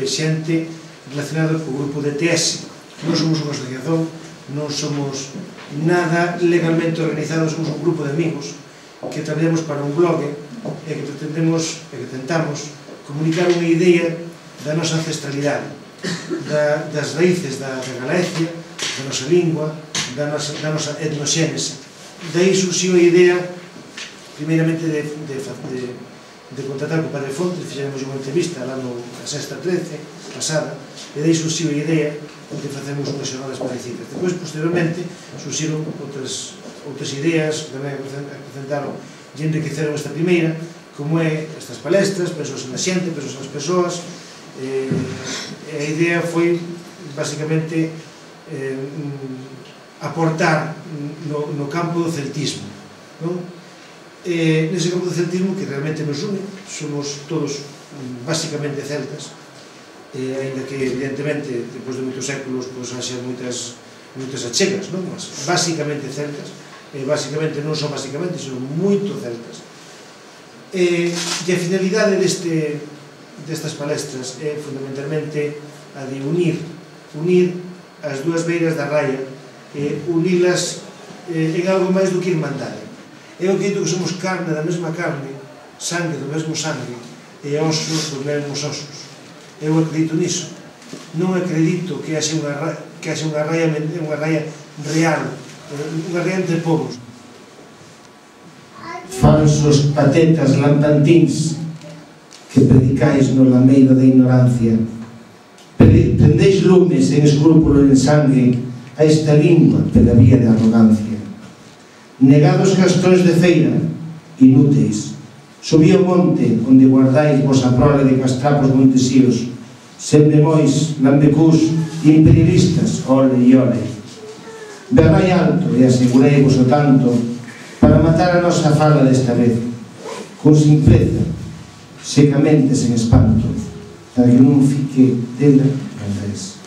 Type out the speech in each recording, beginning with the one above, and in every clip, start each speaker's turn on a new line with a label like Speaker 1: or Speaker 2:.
Speaker 1: xente relacionada co grupo de TS. Non somos unha asociación, non somos nada legalmente organizados, somos un grupo de amigos que traballamos para un blog e que pretendemos e que tentamos comunicar unha idea da nosa ancestralidade, das raíces da Galicia, da nosa lingua, da nosa etnoxénese. Daí surxiu a idea, primeiramente, de contactar co Padre Fonte, fixemos unha entrevista lá no Sexta 13, pasada, e daí surxiu a idea de facemos unhas xornadas parecidas. Depois, posteriormente, surxiron outras ideas que tamén acrescentaron e enriqueceron esta primeira, como é estas palestras, pensos na xente, pensos nas persoas. A idea foi, basicamente, aportar no campo do celtismo. Nese campo do celtismo que realmente nos une, somos todos basicamente celtas, ainda que evidentemente depois de moitos séculos haxa moitas achegas, mas basicamente celtas, basicamente non son basicamente, son moito celtas. E a finalidade destas palestras é fundamentalmente a de unir as dúas beiras da raia, unilas en algo máis do que irmandade. Eu acredito que somos carne da mesma carne, sangue do mesmo sangue e osos dos mesmos osos. Eu acredito niso. Non acredito que haxe unha raia real, unha raia entre povos. Falsos patetas lampantíns que predicáis no lameiro da ignorancia. Prendéis lumes en escrúpulo en sangue a esta lingua pela vía de arrogancia. Negados gastróns de feira, inúteis, subí ao monte onde guardáis vosa prole de castrapos montesíos, sempre mois, lambecús, imperialistas, ole e ole. Berrai alto e asegurei-vos o tanto para matar a nosa fala desta vez, con simpleza, secamente sen espanto, para que non fique dela revés.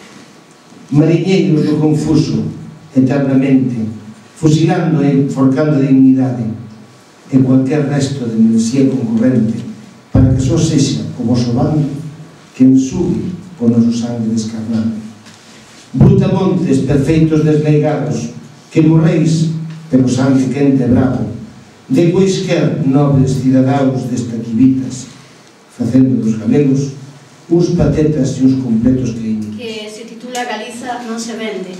Speaker 1: Mariñeiros do confuso, eternamente, fusilando e forcando a dignidade e cualquier resto de enerxía concorrente para que só sexa o voso bando quen sube o noso sangue descarnado. Brutamontes perfeitos desleigados que morreis pelo sangue quente e bravo de cuisquer nobles cidadáns destaquivitas, facendo dos galegos uns patetas e uns completos crímenes.
Speaker 2: Que se titula Galiza non se vende.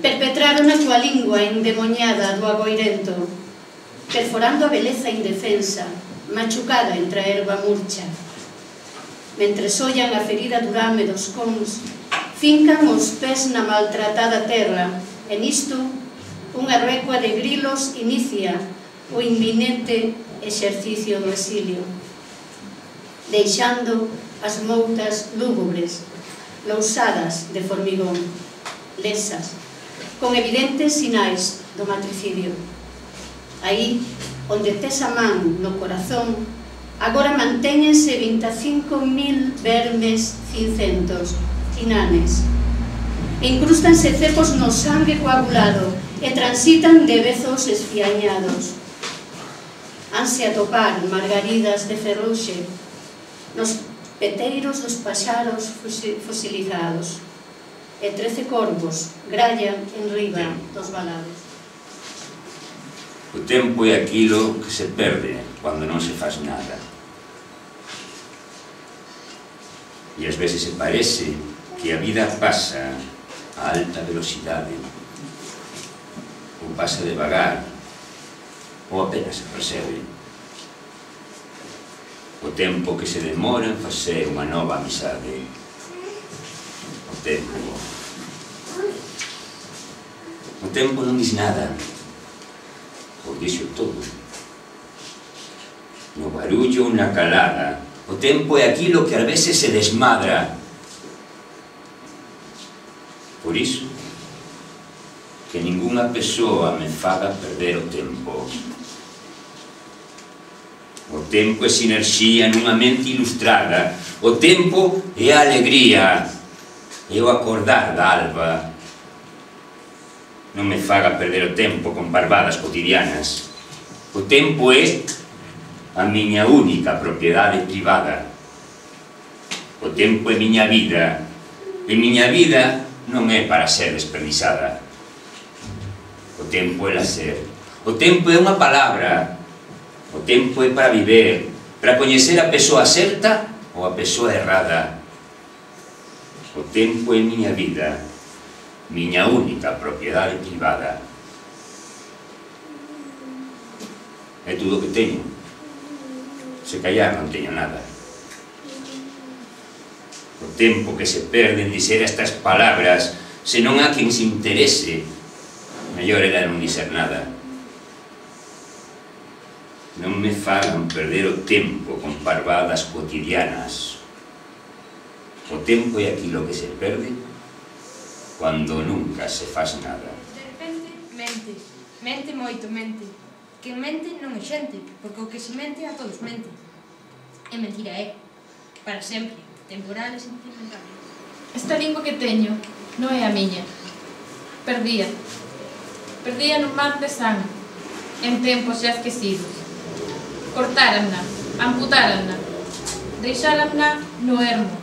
Speaker 2: Perpetraron a tua lingua endemoniada do agoirento, perforando a beleza indefensa, machucada entre a erva murcha. Mentres ollan a ferida durame dos cons, fincan os pés na maltratada terra, e nisto unha recua de grilos inicia o inminente exercicio do exilio, deixando as moutas lúgubres, lousadas de formigón, lesas, con evidentes sinais do matricidio. Aí, onde tes a man no corazón, agora mantéñense 25.000 vermes cincentos, inanes. Incrústanse cepos no sangue coagulado e transitan de bezos esfiañados. Hanse atopar margaridas de ferruxe nos peteiros dos paxaros fosilizados. E 13 corvos grallan en riba dos valados.
Speaker 3: O tempo é aquilo que se perde cando non se faz nada. E ás veces se parece que a vida pasa a alta velocidade, ou pasa devagar, ou apenas se percebe. O tempo que se demora en facer unha nova amizade. O tempo non diz nada, ou dixo todo. No barullo ou na calada, o tempo é aquilo que ás veces se desmadra. Por iso, que ningunha persoa me faga perder o tempo. O tempo é sinerxía nunha mente ilustrada. O tempo é a alegría, é o acordar da alba. Non me faga perder o tempo con parvadas cotidianas. O tempo é a miña única propiedade privada. O tempo é miña vida, e miña vida non é para ser desperdiciada. O tempo é lazer, o tempo é unha palabra, o tempo é para viver, para coñecer a persoa certa ou a persoa errada. O tempo é miña vida, miña única propiedade privada. É tudo o que teño. Se callar non teño nada. O tempo que se perde en dizer estas palabras, se non há quen se interese, mellor era non dizer nada. Non me fagan perder o tempo con parvadas cotidianas. O tempo é aquilo que se perde cando nunca se faz nada.
Speaker 4: De repente, mente. Mente moito, mente. Que mente non é xente, porque o que se mente a todos mente. E mentira é, para sempre, temporal e sentimental.
Speaker 5: Esta lingua que teño non é a miña. Perdía. Perdía no mar de sangue, en tempos xa esquecidos. Cortáranna, amputáranna, deixáranna no ermo,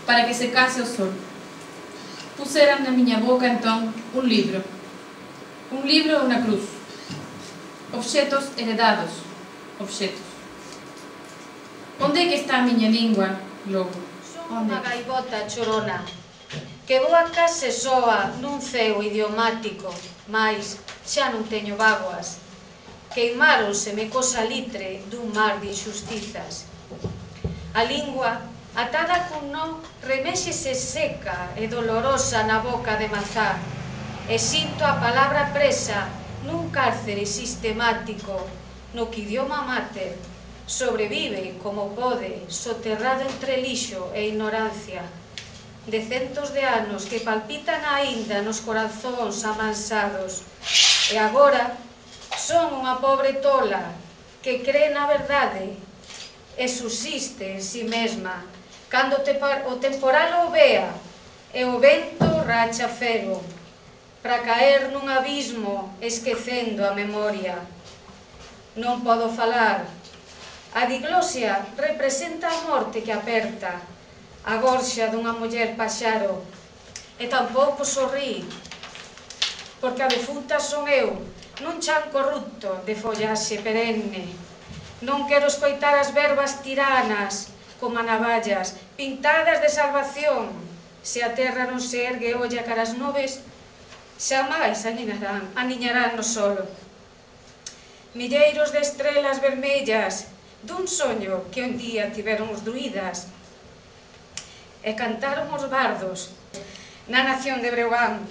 Speaker 5: para que se case o sol. Puseran na miña boca, entón, un libro e unha cruz. Obxetos heredados, obxetos. Onde é que está a miña lingua, logo?
Speaker 6: Son unha gaivota chorona, que voa case soa nun ceo idiomático, mais xa non teño vaguas. Queimáronseme co salitre dun mar de injustizas. A lingua, atada cun nó, reméxese seca e dolorosa na boca de mazá, e sinto a palabra presa nun cárcere sistemático, no que idioma mater sobrevive como pode, soterrado entre lixo e ignorancia, de centos de anos que palpitan aínda nos corazóns amansados, e agora son unha pobre tola que cree na verdade e subsiste en si mesma cando o temporal o vea e o vento racha fero para caer nun abismo esquecendo a memoria. Non podo falar. A diglosia representa a morte que aperta a gorxa dunha muller paxaro e tampouco sorrí, porque a defunta son eu, nun chan corrupto de follaxe perenne. Non quero escoitar as verbas tiranas como navallas, pintadas de salvación. Se a terra non se ergue olla cara as nubes, xamais aniñarán no solo. Milleiros de estrelas vermellas dun soño que un día tiveron os druidas e cantaron os bardos na nación de Breogán.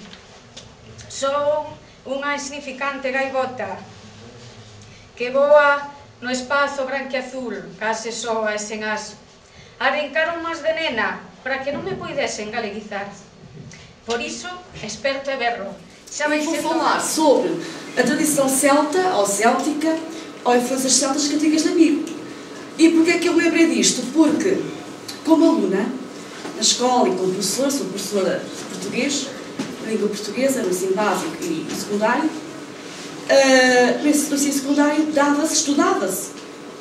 Speaker 6: Son unha insignificante gaivota que voa no espazo branquiazul, case soa e sen as. Arrincaron máis de nena para que non me puidesen galeguizar. Por iso, esperto e berro.
Speaker 7: Eu vou falar sobre a tradição celta, ou céltica, ou influências celtas cantigas de amigo. E porquê é que eu lembrei disto? Porque, como aluna, na escola e como professora, sou professora de português, língua portuguesa, no ensino básico e secundário. No ensino secundário estudava-se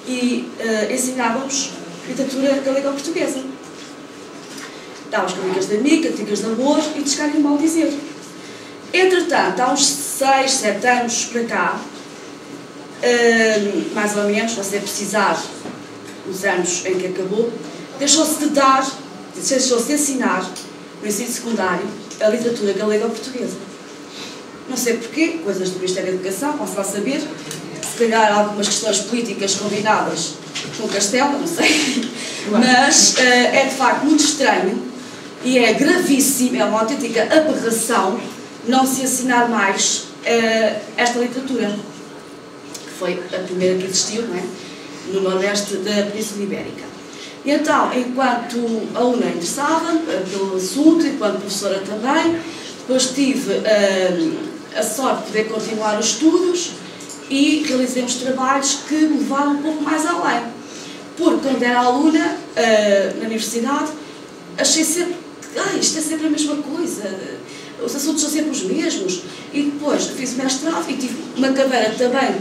Speaker 7: e ensinávamos literatura galega portuguesa. Dávamos cantigas de amigo, cantigas de amor e de chegar e mal dizer. Entretanto, há uns 6, 7 anos para cá, mais ou menos, não sei precisar os anos em que acabou, deixou-se de ensinar no ensino secundário a literatura galega portuguesa. Não sei porquê, coisas do Ministério da Educação, posso lá saber, se calhar algumas questões políticas combinadas com o Castelo, não sei, mas é de facto muito estranho e é gravíssimo, é uma autêntica aberração não se ensinar mais esta literatura, que foi a primeira que existiu, não é? No noroeste da Península Ibérica. E então, enquanto aluna interessada pelo assunto, enquanto professora também, depois tive a sorte de poder continuar os estudos e realizei uns trabalhos que me levaram um pouco mais além. Porque quando era aluna na universidade, achei sempre que isto é sempre a mesma coisa, os assuntos são sempre os mesmos. E depois fiz o mestrado e tive uma cadeira também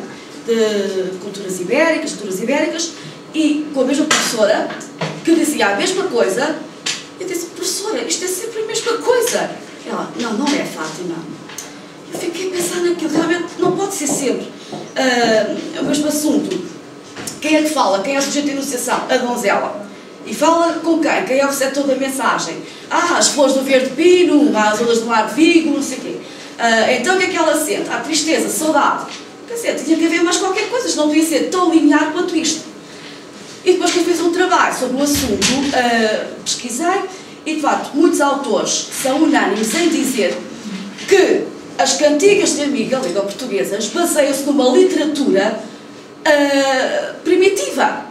Speaker 7: de culturas ibéricas, e com a mesma professora, que dizia a mesma coisa. Eu disse, professora, isto é sempre a mesma coisa. Ela, não é, Fátima. Eu fiquei a pensar naquilo, realmente não pode ser sempre o mesmo assunto. Quem é que fala? Quem é o sujeito de enunciação? A donzela. E fala com quem? Quem é o receptor da mensagem? As flores do verde pino, as ondas do mar de Vigo, não sei o quê. Então o que é que ela sente? Tristeza, saudade. Quer dizer, tinha que haver mais qualquer coisa, não devia ser tão linear quanto isto. E depois que eu fiz um trabalho sobre o assunto, pesquisei, e de facto muitos autores são unânimes em dizer que as cantigas de amigo galego-portuguesas baseiam-se numa literatura primitiva,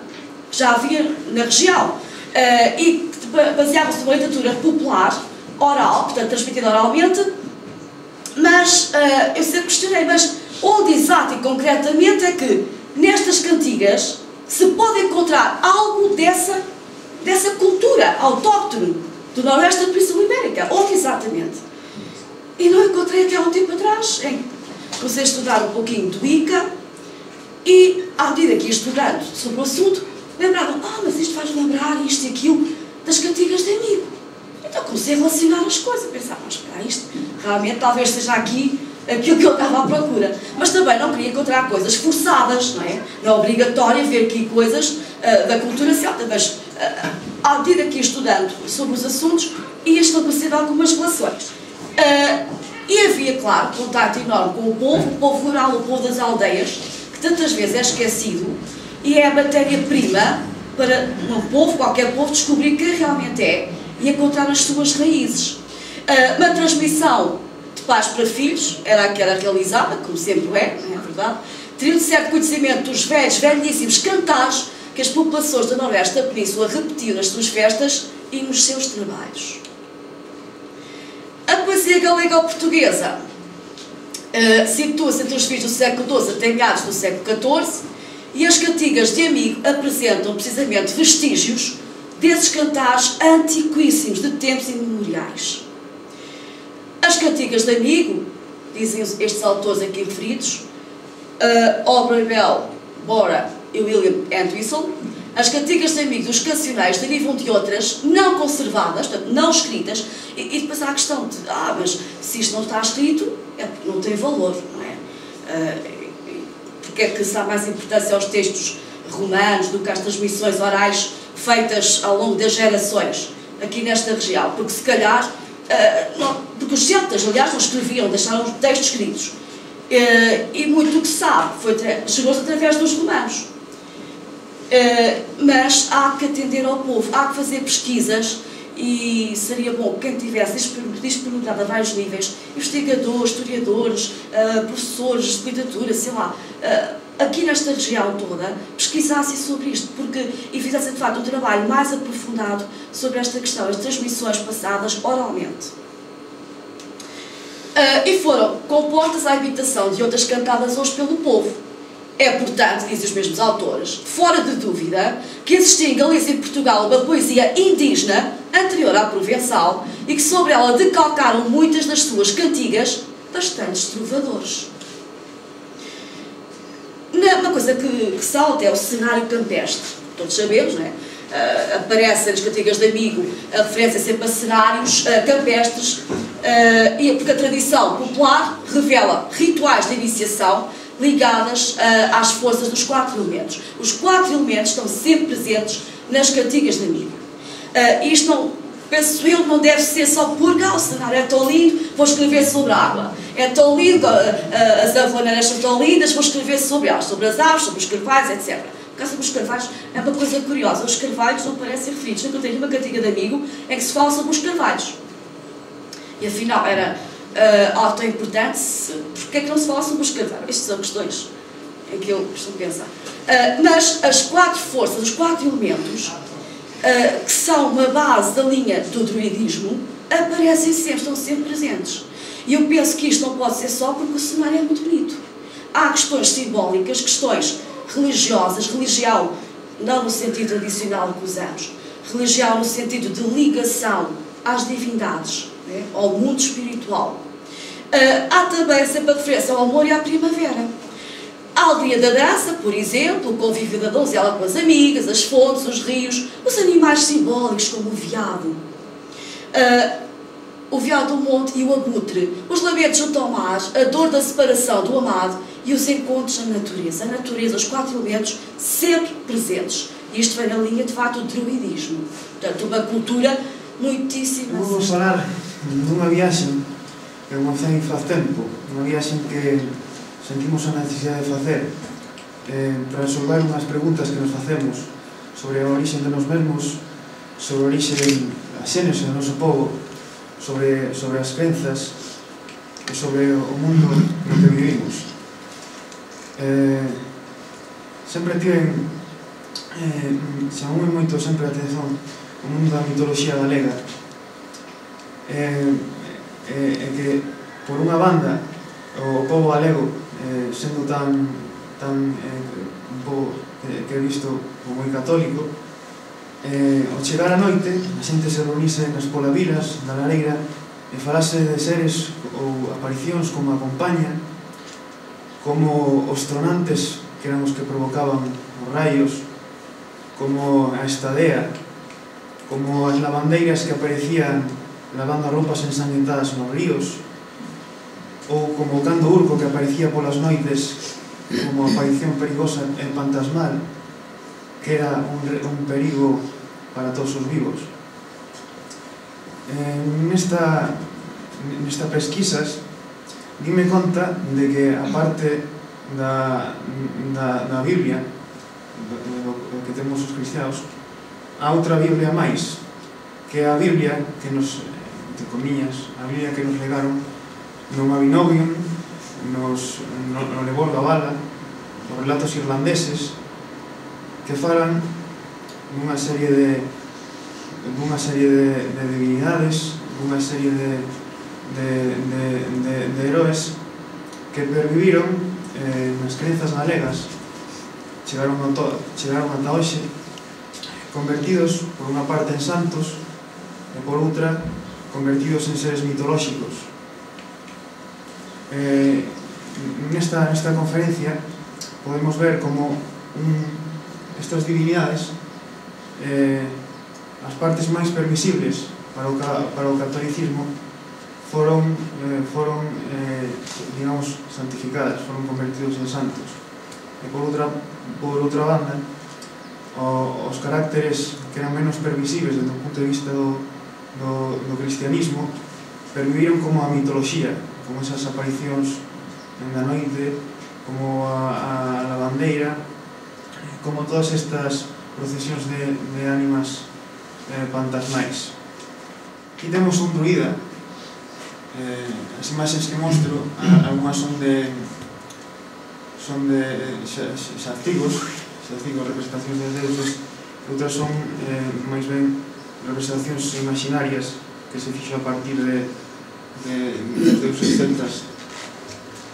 Speaker 7: que já havia na região, e que baseava-se numa literatura popular, oral, portanto transmitida oralmente, mas eu sempre questionei, mas onde exato e concretamente é que nestas cantigas se pode encontrar algo dessa cultura autóctone do Noroeste da Península Ibérica? Onde exatamente? E não encontrei até há um tempo atrás. Comecei a estudar um pouquinho do Ica e, à medida que ia estudando sobre o assunto, lembrava, mas isto faz lembrar isto e aquilo das cantigas de amigo. Então comecei a relacionar as coisas, pensava, mas espera, isto realmente talvez seja aqui aquilo que eu estava à procura. Mas também não queria encontrar coisas forçadas, não é? Não é obrigatório ver aqui coisas da cultura celta, mas à medida que ia estudando sobre os assuntos, ia estabelecendo algumas relações. E havia, claro, contato enorme com o povo rural, o povo das aldeias, que tantas vezes é esquecido, e é a matéria-prima para um povo, qualquer povo, descobrir quem realmente é e encontrar as suas raízes. Uma transmissão de pais para filhos era a que era realizada, como sempre é, não é verdade? Teriam de certo conhecimento dos velhíssimos cantares que as populações do Noroeste da Península repetiam nas suas festas e nos seus trabalhos. A poesia galega-portuguesa situa-se entre os fins do século XII até meados do século XIV, e as cantigas de amigo apresentam precisamente vestígios desses cantares antiquíssimos de tempos imemoriais. As cantigas de amigo, dizem estes autores aqui referidos, Aubrey Bell, Bora e William Entwistle, as cantigas de amigo dos cancioneiros derivam de outras não conservadas, portanto, não escritas, e depois há a questão de, mas se isto não está escrito, é porque não tem valor, não é? Porque é que se dá mais importância aos textos romanos do que às transmissões orais feitas ao longo das gerações aqui nesta região? Porque se calhar, porque os celtas, aliás, não escreviam, deixaram os textos escritos, e muito do que se sabe chegou-se através dos romanos. Mas há que atender ao povo, há que fazer pesquisas, e seria bom quem tivesse disponibilidade a vários níveis, investigadores, historiadores, professores de literatura, sei lá, aqui nesta região toda, pesquisassem sobre isto, e fizessem de facto um trabalho mais aprofundado sobre esta questão, as transmissões passadas oralmente. E foram compostas à imitação de outras cantadas hoje pelo povo. É, portanto, dizem os mesmos autores, fora de dúvida, que existia em Galícia e Portugal uma poesia indígena, anterior à provençal, e que sobre ela decalcaram muitas das suas cantigas bastantes trovadores. Uma coisa que salta é o cenário campestre. Todos sabemos, não é? Aparecem nas cantigas de amigo a referência sempre a cenários campestres, porque a tradição popular revela rituais de iniciação ligadas às forças dos 4 elementos. Os 4 elementos estão sempre presentes nas cantigas de amigo. Isto não, penso eu, não deve ser só porque o cenário é tão lindo, vou escrever sobre a água. É tão lindo, as avoaneiras são tão lindas, vou escrever sobre elas, sobre as aves, sobre os carvalhos, etc. Por causa dos carvalhos, é uma coisa curiosa, os carvalhos não parecem referidos. Nunca tenho uma cantiga de amigo em que se fala sobre os carvalhos. E afinal era tão importante, porque é que não se fala sobre os carvalhos? Estas são questões em que eu costumo pensar. Mas as 4 forças, os 4 elementos, que são uma base da linha do druidismo, aparecem sempre, estão sempre presentes. E eu penso que isto não pode ser só porque o cenário é muito bonito. Há questões simbólicas, questões religiosas, religião não no sentido tradicional que usamos, religião no sentido de ligação às divindades, né, ao mundo espiritual. Há também sempre a referência ao amor e à primavera. A aldeia da dança, por exemplo, o convívio da donzela com as amigas, as fontes, os rios, os animais simbólicos como o veado. O veado do monte e o abutre, os lamentos junto ao mar, a dor da separação do amado e os encontros na natureza. A natureza, os 4 elementos sempre presentes. Isto vem na linha, de facto, do druidismo. Portanto, uma cultura muitíssimo...
Speaker 8: Vamos falar dunha viaxe que comecei faz tempo, unha viaxe que sentimos a necesidade de facer para resolver unhas preguntas que nos facemos sobre a orixe de nos mesmos, sobre a orixe da xénese do noso povo, sobre as crenzas e sobre o mundo no que vivimos. Sempre chamoume moito sempre a atención o mundo da mitoloxía galega, que por unha banda o povo galego sendo tan un pobo que é visto como moi católico, ao chegar a noite a xente se reunise nas polavilas da lareira e falase de seres ou aparicións como a compaña, como os tronantes que eran os que provocaban os raios, como a estadea, como as lavandeiras que aparecían lavando roupas ensanguentadas nos ríos, ou como o cando urco que aparecía polas noites como aparición perigosa e fantasmal, que era un perigo para todos os vivos. Nesta pesquisas dime conta de que a parte da Biblia do que temos os cristianos, há outra Biblia máis, que é a Biblia que nos, entre comillas, a Biblia que nos legaron no Mabinogion, no Lebor da Bala, os relatos irlandeses, que falan dunha serie de divinidades, dunha serie de heróis que perviviron nas crenzas galegas, chegaron ata hoxe, convertidos por unha parte en santos e por outra convertidos en seres mitolóxicos. Nesta conferencia podemos ver como estas divinidades, as partes máis permisibles para o catolicismo, foron digamos, santificadas, foron convertidos en santos. E por outra banda, os caracteres que eran menos permisibles desde o punto de vista do cristianismo perviviron como a mitoloxía, como esas aparicións na noite, como a lavandeira, como todas estas procesións de ánimas fantasmais. Aquí temos un druida. As imaxes que mostro, algunhas son de xactigos, representacións de deuses, e outras son máis ben representacións imaginarias que se fixo a partir de deuses celtas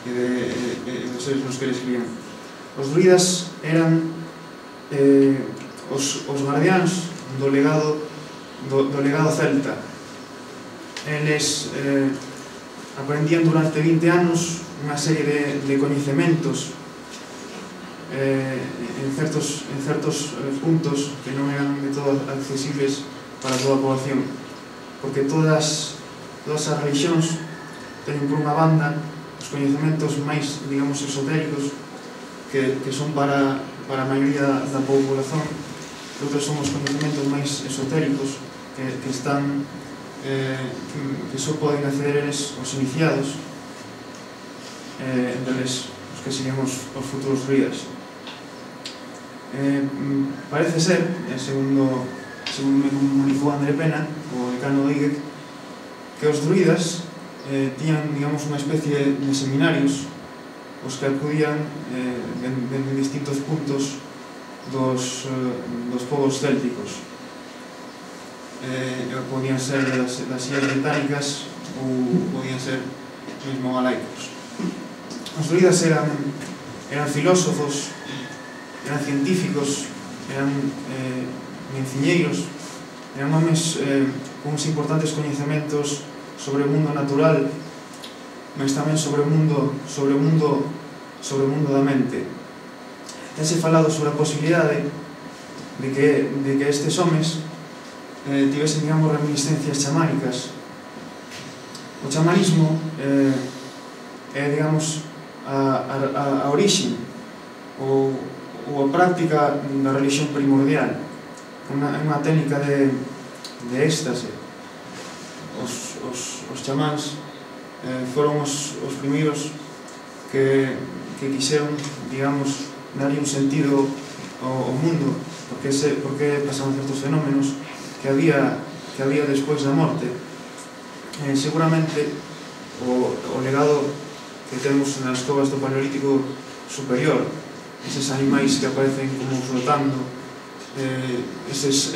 Speaker 8: e dos seres nos que eles crían. Os druidas eran os guardiáns do legado celta. Eles aprendían durante 20 anos unha serie de coñecementos en certos puntos que non eran de todo accesibles para toda a población, porque todas as religións teñen por unha banda os coñecementos máis, digamos, esotéricos que son para a maioría da populación, e outros son os coñecementos máis esotéricos que están que só poden acceder eles os iniciados, deles os que serían os futuros druidas. Parece ser, segundo me comunicou André Pena, o decano do IGEC, que os druidas tiñan, digamos, unha especie de seminarios os que acudían en distintos puntos dos povos célticos. Podían ser das illas británicas ou podían ser mesmo galaicos. Os druidas eran filósofos, eran científicos, eran menciñeiros, eran homes con uns importantes coñecementos sobre o mundo natural, mas tamén sobre o mundo sobre o mundo da mente. Tense falado sobre a posibilidade de que estes homes tivesen, digamos, reminiscencias chamánicas. O chamanismo é, digamos, a orixe ou a práctica da religión primordial, unha técnica de éxtase. Os chamáns foron os primeiros que quixeron, digamos, darlle un sentido ao mundo, porque pasaban certos fenómenos que había despois da morte. Seguramente o legado que temos nas covas do Paleolítico superior, eses animais que aparecen como flotando, eses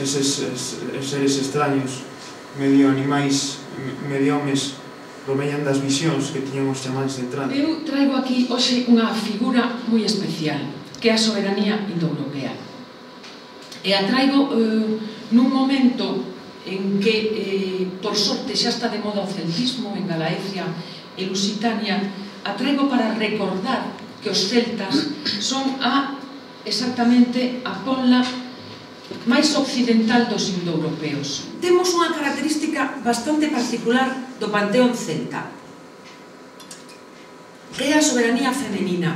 Speaker 8: seres extraños, medio animais, medio homes, proveñan das visións que tiñan os chamáns entrando.
Speaker 9: Eu traigo aquí hoxe unha figura moi especial, que é a soberanía indoeuropea. E a traigo nun momento en que, por sorte, xa está de moda o celtismo en Galaecia e Lusitania. A traigo para recordar que os celtas son exactamente a ponla máis occidental dos indoeuropeos.
Speaker 10: Temos unha característica bastante particular do panteón celta, que é a soberanía femenina.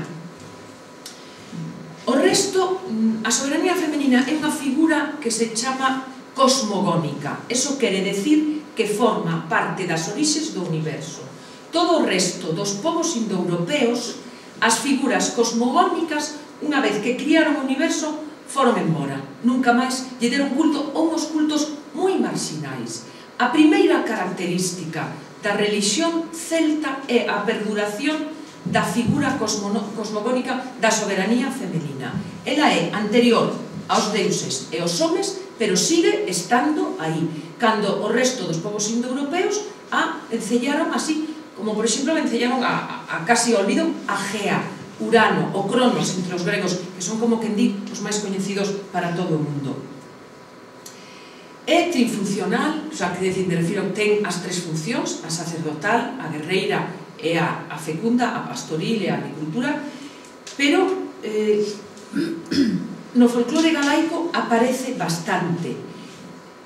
Speaker 10: O resto, a soberanía femenina é unha figura que se chama cosmogónica. Eso quere decir que forma parte das orixes do universo. Todo o resto dos povos indoeuropeos, as figuras cosmogónicas, unha vez que criaron o universo, foron embora. Nunca máis lle deron culto a uns cultos moi marxinais. A primeira característica da religión celta é a perduración da figura cosmogónica da soberanía femenina. Ela é anterior aos deuses e aos homes, pero sigue estando aí. Cando o resto dos povos indoeuropeos a encellaron así, como por exemplo encellaron a casi olvido a Gea, Urano, o Cronos entre os gregos, que son como quen di os máis coñecidos para todo o mundo. É trifuncional, o sea, que decir, me refiro, ten as tres funcións, a sacerdotal, a guerreira e a fecunda, a pastoril e a agricultura, pero no folclore galaico aparece bastante,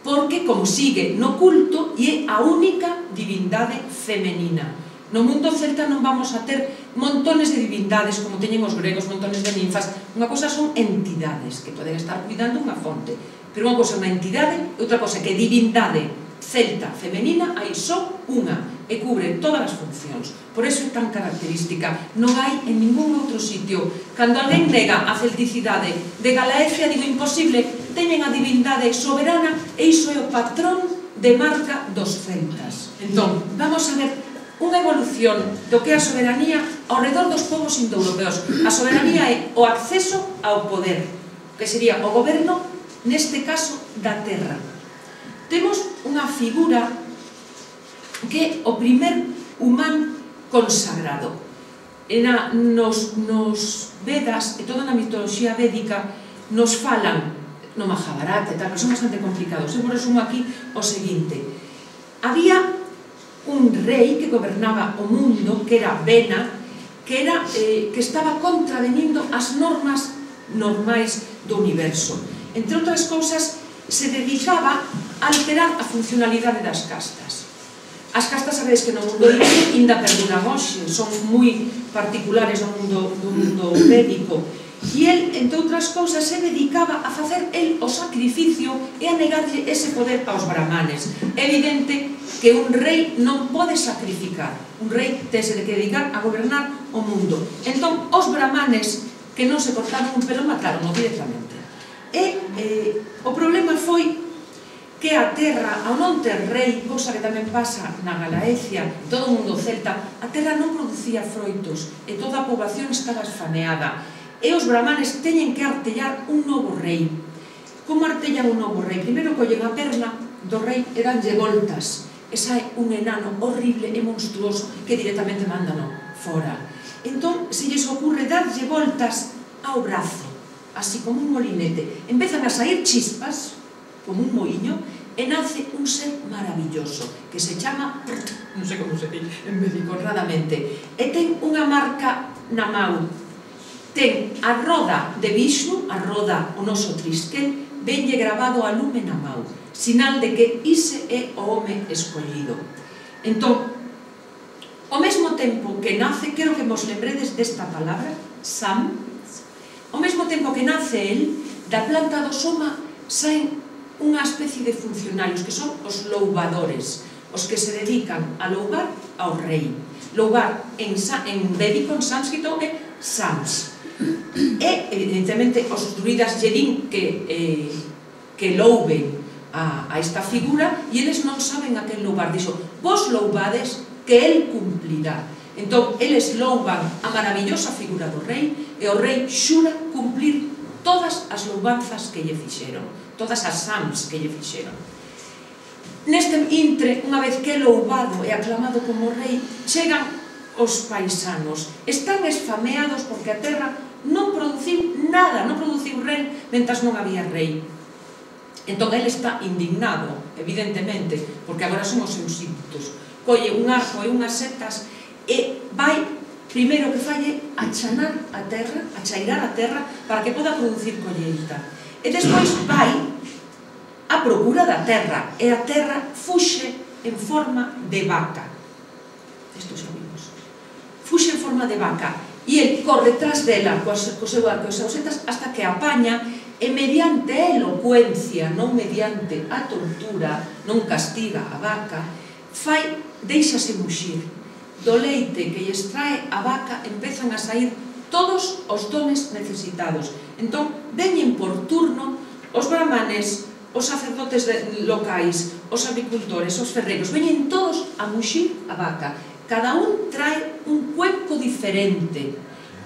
Speaker 10: porque como sigue no culto e é a única divindade femenina. No mundo celta non vamos a ter montones de divindades como teñen os gregos, montones de ninfas. Unha cosa son entidades que poden estar cuidando unha fonte, pero unha cosa é unha entidade e outra cosa é que divindade celta femenina hai só unha e cubre todas as funcións. Por eso é tan característica. Non hai en ningún outro sitio. Cando alguén nega a celticidade de Galaecia, digo imposible, teñen a divindade soberana e iso é o patrón de marca dos celtas. Entón, vamos a ver unha evolución do que é a soberanía ao redor dos povos indoeuropeos. A soberanía é o acceso ao poder, que sería o goberno, neste caso, da terra. Temos unha figura que é o primer humán consagrado. Nos Vedas e toda na mitoloxía védica nos falan, no Mahabharata e tal, que son bastante complicados. Eu por resumo aquí o seguinte. Había un rei que gobernaba o mundo, que era Vena, que estaba contravenindo as normas normais do universo. Entre outras cousas, se dedicaba a alterar a funcionalidade das castas. As castas, sabedes que no mundo indio ainda perduran hoxe, son moi particulares do mundo védico. E el, entre outras cousas, se dedicaba a facer el o sacrificio e a negarlle ese poder aos brahmanes. É evidente que un rei non pode sacrificar, un rei tese de que dedicar a gobernar o mundo. Entón, os brahmanes que non se cortaron un pelo mataron directamente. E o problema foi que a terra, ao non ter rei, cousa que tamén pasa na Galaecia, todo o mundo celta, a terra non producía froitos e toda a poboación estaba esfaneada. E os brahmanes teñen que artellar un novo rei. Como artellan un novo rei? Primeiro collen a perna do rei e danlle voltas. E sae un enano horrible e monstruoso que directamente mandan fora. Entón, se lles ocurre darlle voltas ao brazo, así como un molinete, empezan a sair chispas, como un moiño, e nace un ser maravilloso, que se chama, non sei como se di en médico, honradamente, e ten unha marca na mau, ten a roda de Vixnu, a roda o noso trisquel, venlle grabado a lume na mau, sinal de que ise é o home escollido. Entón, ao mesmo tempo que nace, quero que vos lembredes desta palabra, Sam, ao mesmo tempo que nace el, da planta do soma saen unha especie de funcionarios que son os louvadores, os que se dedican a louvar ao rei. Louvar en védico, en sánscrito, é Sams. E, evidentemente, os druidas lle din que louven a esta figura e eles non saben a quen louvar. Dixo, vos louvades que el cumplirá. Entón, eles louvan a maravillosa figura do rei e o rei xura cumplir todas as louvanzas que lle fixeron, todas as Sams que lle fixeron. Neste intre, unha vez que é louvado e aclamado como rei, chegan os paisanos. Están esfameados porque a terra non produciu nada, non produciu ren mentas non había rei. Entón, ele está indignado, evidentemente, porque agora son os seus ímpetos. Colle un arco e unhas setas e vai, primeiro que falle, achanar a terra, achairar a terra para que poda producir colleita. E despois vai a procura da terra, e a terra fuxe en forma de vaca. Isto xa vimos. Fuxe en forma de vaca, e el corre tras dela coas seus setas hasta que apaña, e mediante a elocuencia, non mediante a tortura, non castiga a vaca, deixase muxir. Do leite que lle extrae a vaca empezan a sair todos os dones necesitados. Entón, veñen por turno os brahmanes, os sacerdotes locais, os apicultores, os ferreiros, veñen todos a muxir a vaca. Cada un trae un cuenco diferente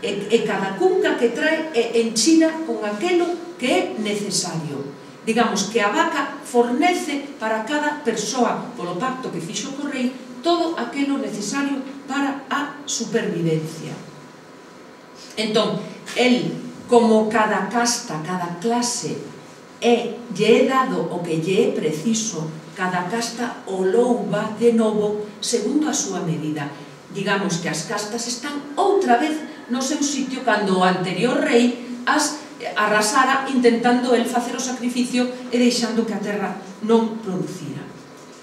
Speaker 10: e cada cunca que trae é enchida con aquelo que é necesario. Digamos que a vaca fornece para cada persoa, polo pacto que fixo co rei, todo aquelo necesario para a supervivencia. Entón, el, como cada casta, cada clase, lle é dado o que lle é preciso, cada casta o louva de novo segundo a súa medida. Digamos que as castas están outra vez no seu sitio cando o anterior rei as arrasara intentando el facer o sacrificio e deixando que a terra non producira.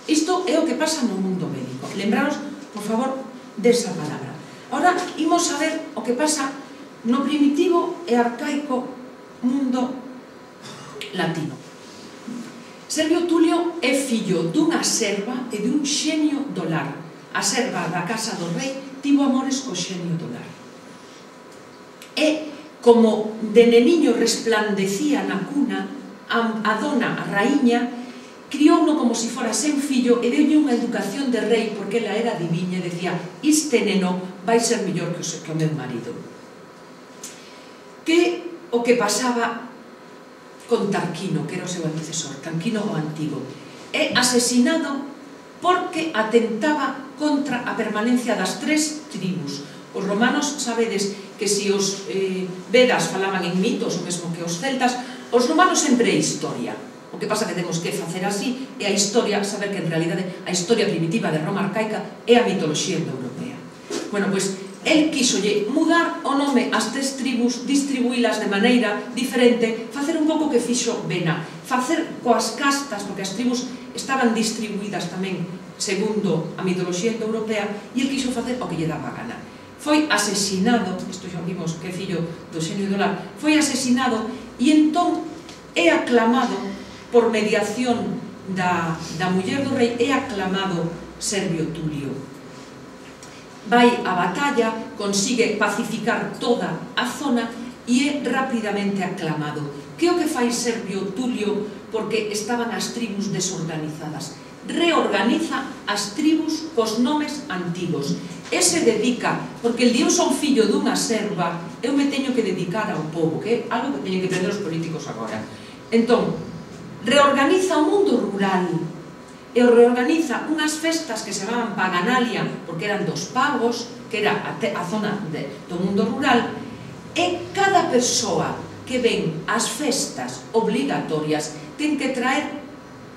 Speaker 10: Isto é o que pasa no mundo védico. Lembraros, por favor, desa palabra. Ahora, imos a ver o que pasa no primitivo e arcaico mundo latino. Servio Tulio é fillo dunha serva e dun xenio do lar. A serva da casa do rei tivo amores co xenio do lar. E, como de neniño resplandecía na cuna, a dona, a raíña, criouno como se fora sen fillo e deulle unha educación de rei porque ela era diviña e decía, este neno vai ser mellor que o meu marido. Que o que pasaba con Tarquino, que era o seu antecesor, Tarquino o Antigo, é asesinado porque atentaba contra a permanencia das tres tribus. Os romanos, sabedes que se os Vedas falaban en mitos, o mesmo que os celtas, os romanos sempre é historia. O que pasa que temos que facer así, e a historia, saber que en realidade a historia primitiva de Roma arcaica é a mitoloxía europea. Bueno, pois, el quixolle mudar o nome ás tres tribus, distribuílas de maneira diferente, facer un pouco que fixo Bena, facer coas castas, porque as tribus estaban distribuídas tamén segundo a mitoloxía europea, e el quixo facer o que lle daba gana. Foi asesinado, isto xa vimos que é fillo do xenio do lar, foi asesinado e entón é aclamado por mediación da muller do rei, é aclamado Servio Tulio. Vai á batalla, consigue pacificar toda a zona e é rapidamente aclamado. Que é o que fai Servio Tulio porque estaban as tribus desorganizadas? Reorganiza as tribus cos nomes antigos e se dedica, porque el eu son fillo dunha serva, eu me teño que dedicar ao povo, que é algo que teñen que aprender os políticos agora. Entón, reorganiza o mundo rural e reorganiza unhas festas que se chamaban Paganalia, porque eran dos pagos, que era a zona do mundo rural, e cada persoa que ven as festas obligatorias ten que traer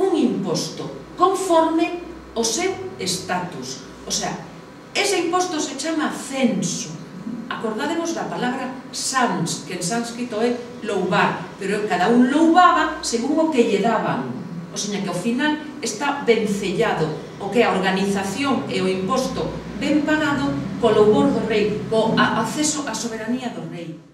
Speaker 10: un imposto conforme o seu estatus. O sea, ese imposto se chama censo. acordádemos da palabra sans, que en sánscrito é louvar, pero cada un louvaba según o que lle daban. O sea, que ao final está vencellado o que a organización e o imposto ben pagado co louvor do rei, co acceso á soberanía do rei.